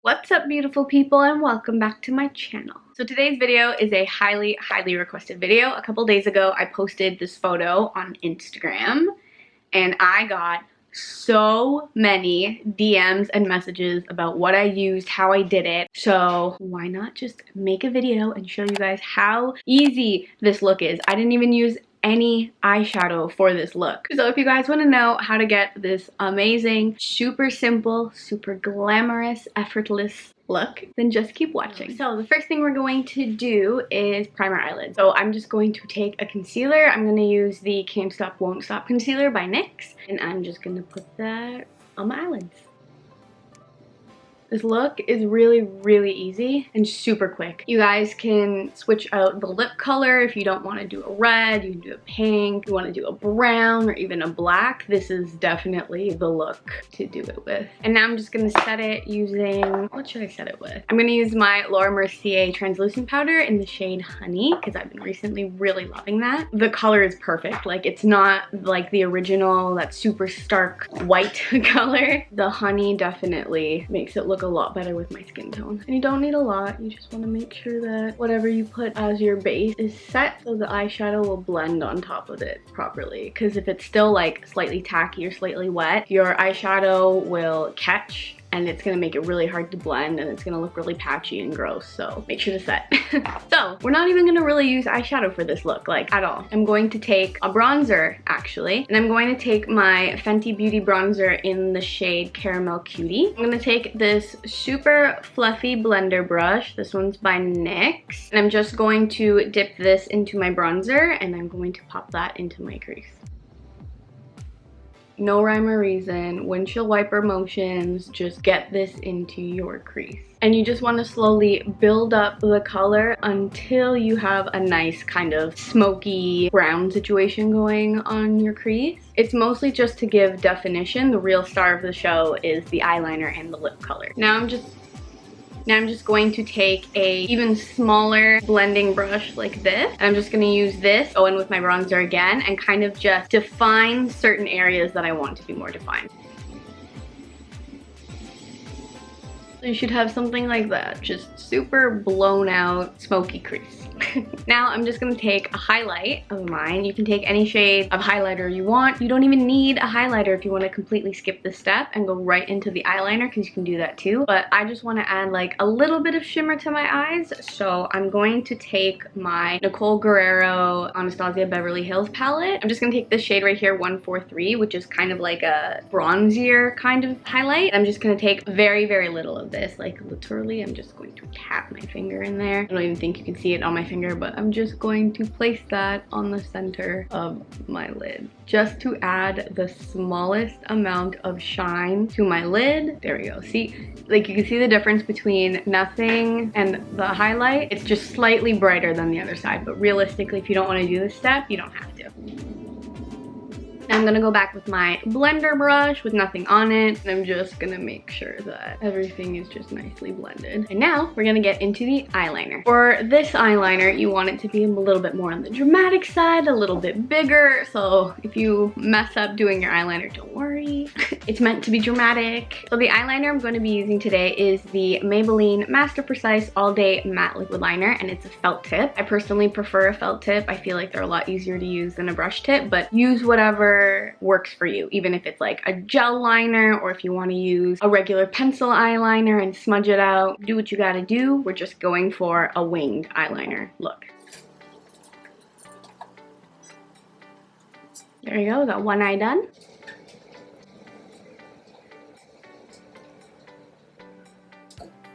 What's up, beautiful people, and welcome back to my channel. So today's video is a highly requested video. A couple days ago I posted this photo on Instagram and I got so many DMs and messages about what I used, how I did it. So why not just make a video and show you guys how easy this look is. I didn't even use any eyeshadow for this look. So if you guys want to know how to get this amazing, super simple, super glamorous, effortless look, then just keep watching. So the first thing we're going to do is prime our eyelids. So I'm just going to take a concealer. I'm going to use the Can't Stop Won't Stop concealer by NYX, and I'm just going to put that on my eyelids. This look is really easy and super quick. You guys can switch out the lip color if you don't want to do a red, you can do a pink, you want to do a brown or even a black. This is definitely the look to do it with. And now I'm just going to set it using, what should I set it with? I'm going to use my Mercier translucent powder in the shade Honey because I've been recently really loving that. The color is perfect. Like, it's not like the original, that super stark white color. The Honey definitely makes it look a lot better with my skin tone. And you don't need a lot, you just want to make sure that whatever you put as your base is set so the eyeshadow will blend on top of it properly, because if it's still like slightly tacky or slightly wet, your eyeshadow will catch and it's gonna make it really hard to blend and it's gonna look really patchy and gross, so make sure to set. So we're not even gonna really use eyeshadow for this look, like, at all. I'm going to take a bronzer, actually, and I'm going to take my Fenty Beauty bronzer in the shade Caramel Cutie. I'm gonna take this super fluffy blender brush. This one's by NYX, and I'm just going to dip this into my bronzer and I'm going to pop that into my crease. No rhyme or reason, windshield wiper motions, just get this into your crease. And you just want to slowly build up the color until you have a nice kind of smoky brown situation going on your crease. It's mostly just to give definition. The real star of the show is the eyeliner and the lip color. Now I'm just going to take a even smaller blending brush like this. And I'm just going to use this, go in with my bronzer again, and kind of just define certain areas that I want to be more defined. So you should have something like that, just super blown out, smoky crease. Now I'm just gonna take a highlight of mine. You can take any shade of highlighter you want. You don't even need a highlighter if you want to completely skip the step and go right into the eyeliner, because you can do that too. But I just want to add like a little bit of shimmer to my eyes. So I'm going to take my Nicole Guerrero Anastasia Beverly Hills palette. I'm just gonna take this shade right here, 143, which is kind of like a bronzier kind of highlight. I'm just gonna take very little of this, like literally I'm just going to tap my finger in there. I don't even think you can see it on my finger, but I'm just going to place that on the center of my lid just to add the smallest amount of shine to my lid. There we go. See, like, you can see the difference between nothing and the highlight. It's just slightly brighter than the other side, but realistically, if you don't want to do this step, you don't have to. I'm gonna go back with my blender brush with nothing on it, and I'm just gonna make sure that everything is just nicely blended. And now we're gonna get into the eyeliner. For this eyeliner, you want it to be a little bit more on the dramatic side, a little bit bigger. So if you mess up doing your eyeliner, don't worry. It's meant to be dramatic. So the eyeliner I'm going to be using today is the Maybelline Master Precise All Day Matte Liquid Liner, and it's a felt tip. I personally prefer a felt tip. I feel like they're a lot easier to use than a brush tip, but use whatever works for you, even if it's like a gel liner or if you want to use a regular pencil eyeliner and smudge it out. Do what you gotta do. We're just going for a winged eyeliner look. There you go, got one eye done.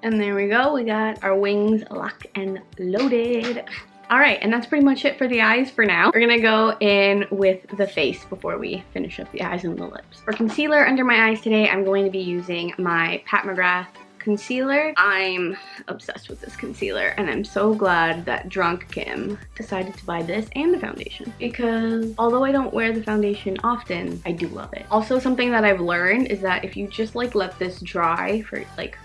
And there we go, we got our wings locked and loaded. Alright, and that's pretty much it for the eyes for now. We're gonna go in with the face before we finish up the eyes and the lips. For concealer under my eyes today, I'm going to be using my Pat McGrath concealer. I'm obsessed with this concealer, and I'm so glad that Drunk Kim decided to buy this and the foundation, because although I don't wear the foundation often, I do love it. Also, something that I've learned is that if you just like let this dry for like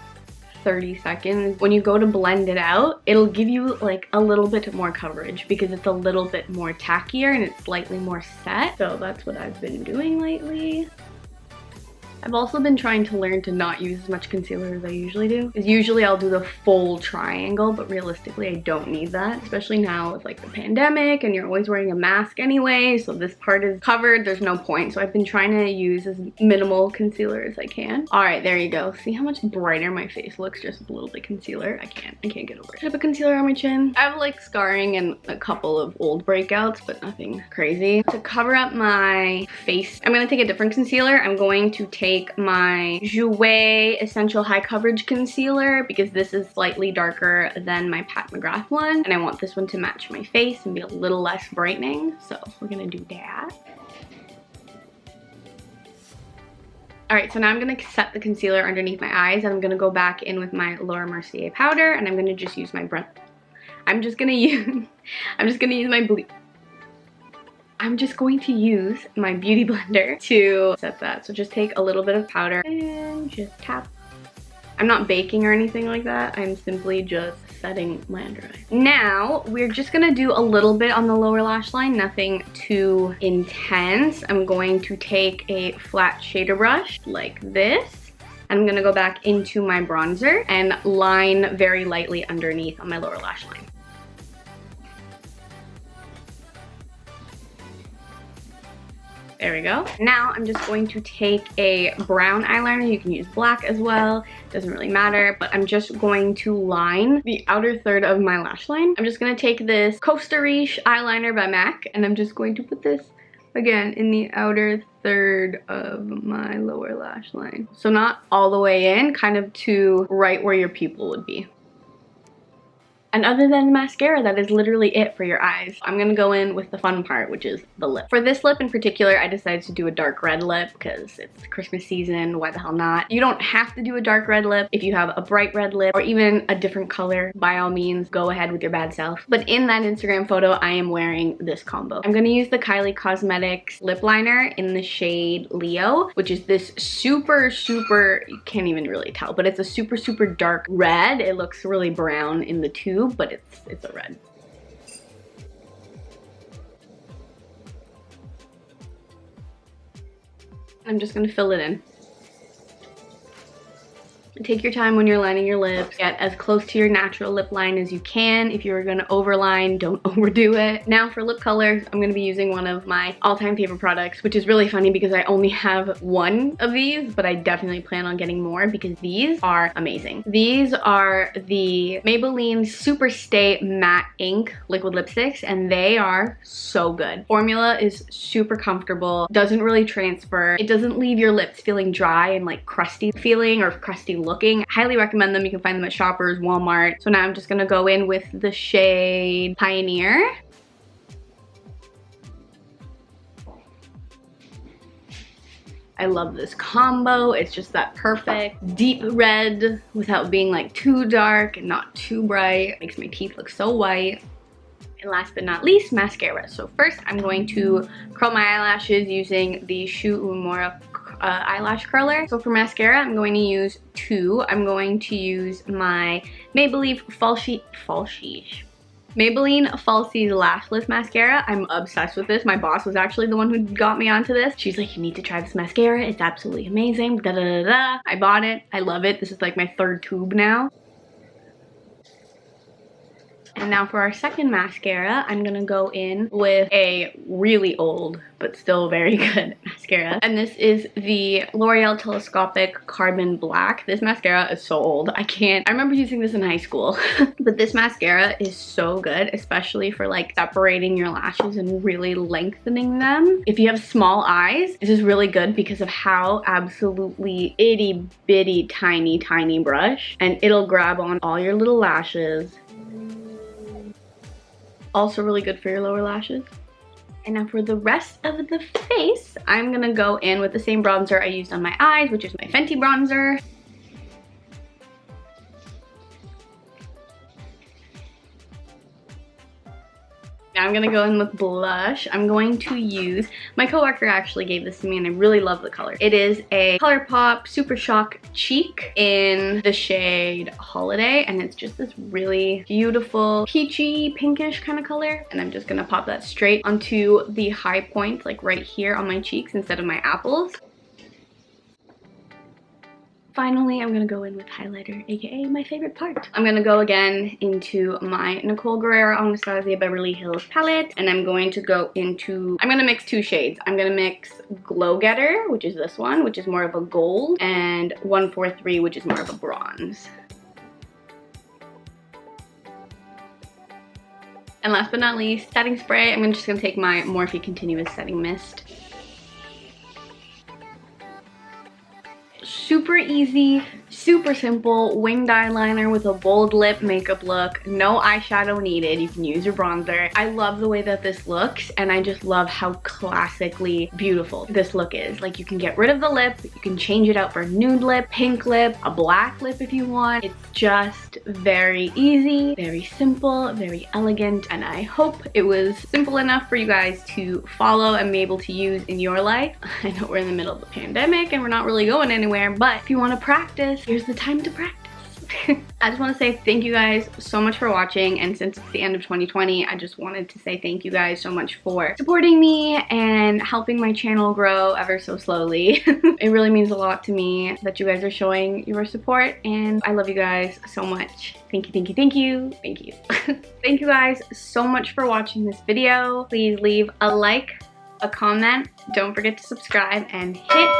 30 seconds, when you go to blend it out, it'll give you like a little bit more coverage because it's a little bit more tackier and it's slightly more set. So that's what I've been doing lately. I've also been trying to learn to not use as much concealer as I usually do. Because usually I'll do the full triangle, but realistically I don't need that. Especially now with like the pandemic and you're always wearing a mask anyway, so this part is covered, there's no point. So I've been trying to use as minimal concealer as I can. Alright, there you go. See how much brighter my face looks just with a little bit of concealer? I can't get over it. I have a concealer on my chin. I have like scarring and a couple of old breakouts, but nothing crazy. To cover up my face, I'm gonna take a different concealer. I'm going to take my Jouer Essential High Coverage Concealer because this is slightly darker than my Pat McGrath one, and I want this one to match my face and be a little less brightening, so we're gonna do that. Alright, so now I'm going to set the concealer underneath my eyes, and I'm going to go back in with my Laura Mercier powder, and I'm going to just use my I'm just going to use my beauty blender to set that. So just take a little bit of powder and just tap. I'm not baking or anything like that. I'm simply just setting my under eye. Now, we're just gonna do a little bit on the lower lash line, nothing too intense. I'm going to take a flat shader brush like this. I'm gonna go back into my bronzer and line very lightly underneath on my lower lash line. There we go. Now I'm just going to take a brown eyeliner. You can use black as well. Doesn't really matter, but I'm just going to line the outer third of my lash line. I'm just going to take this Costa Riche eyeliner by MAC, and I'm just going to put this again in the outer third of my lower lash line. So not all the way in, kind of to right where your pupil would be. And other than the mascara, that is literally it for your eyes. I'm gonna go in with the fun part, which is the lip. For this lip in particular, I decided to do a dark red lip because it's Christmas season, why the hell not? You don't have to do a dark red lip. If you have a bright red lip or even a different color, by all means, go ahead with your bad self. But in that Instagram photo, I am wearing this combo. I'm gonna use the Kylie Cosmetics lip liner in the shade Leo, which is this super, you can't even really tell, but it's a super dark red. It looks really brown in the tube, but it's a red. I'm just gonna fill it in. Take your time when you're lining your lips. Get as close to your natural lip line as you can. If you're gonna overline, don't overdo it. Now for lip colors, I'm gonna be using one of my all-time favorite products, which is really funny because I only have one of these, but I definitely plan on getting more because these are amazing. These are the Maybelline Superstay Matte Ink liquid lipsticks, and they are so good. Formula is super comfortable, doesn't really transfer. It doesn't leave your lips feeling dry and like crusty feeling or crusty looking. I highly recommend them. You can find them at Shoppers, Walmart. So now I'm just gonna go in with the shade Pioneer. I love this combo. It's just that perfect deep red without being like too dark and not too bright. Makes my teeth look so white. And last but not least, mascara. So first I'm going to curl my eyelashes using the Shu Uemura eyelash curler. So for mascara, I'm going to use two. I'm going to use my Maybelline Falsies Lashless Mascara. I'm obsessed with this. My boss was actually the one who got me onto this. She's like, you need to try this mascara. It's absolutely amazing. Da da da da. I bought it. I love it. This is like my third tube now. And now for our second mascara, I'm gonna go in with a really old, but still very good mascara. And this is the L'Oreal Telescopic Carbon Black. This mascara is so old. I remember using this in high school. But this mascara is so good, especially for like separating your lashes and really lengthening them. If you have small eyes, this is really good because of how absolutely itty bitty tiny brush. And it'll grab on all your little lashes. Also really good for your lower lashes. And now for the rest of the face, I'm gonna go in with the same bronzer I used on my eyes, which is my Fenty bronzer. Now I'm gonna go in with blush. I'm going to use, my coworker actually gave this to me and I really love the color. It is a Colourpop SuperShock Cheek in the shade Holiday, and it's just this really beautiful peachy pinkish kind of color. And I'm just gonna pop that straight onto the high point, like right here on my cheeks instead of my apples. finally, I'm gonna go in with highlighter, aka my favorite part. I'm gonna go again into my Nicole Guerrero Anastasia Beverly Hills palette, and I'm going to go into, I'm gonna mix two shades. I'm gonna mix Glow Getter, which is this one, which is more of a gold, and 143, which is more of a bronze. And last but not least, setting spray. I'm just gonna take my Morphe Continuous Setting Mist. Super easy, super simple winged eyeliner with a bold lip makeup look. No eyeshadow needed. You can use your bronzer. I love the way that this looks, and I just love how classically beautiful this look is. Like, you can get rid of the lip, you can change it out for a nude lip, pink lip, a black lip if you want. It's just very easy, very simple, very elegant, and I hope it was simple enough for you guys to follow and be able to use in your life. I know we're in the middle of the pandemic and we're not really going anywhere, but if you want to practice, here's the time to practice. I just want to say thank you guys so much for watching, and since it's the end of 2020, I just wanted to say thank you guys so much for supporting me and helping my channel grow ever so slowly. It really means a lot to me that you guys are showing your support, and I love you guys so much. Thank you, thank you, thank you, thank you. Thank you guys so much for watching this video. Please leave a like, a comment, don't forget to subscribe, and hit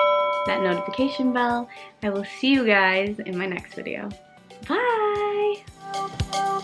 that notification bell. I will see you guys in my next video. Bye!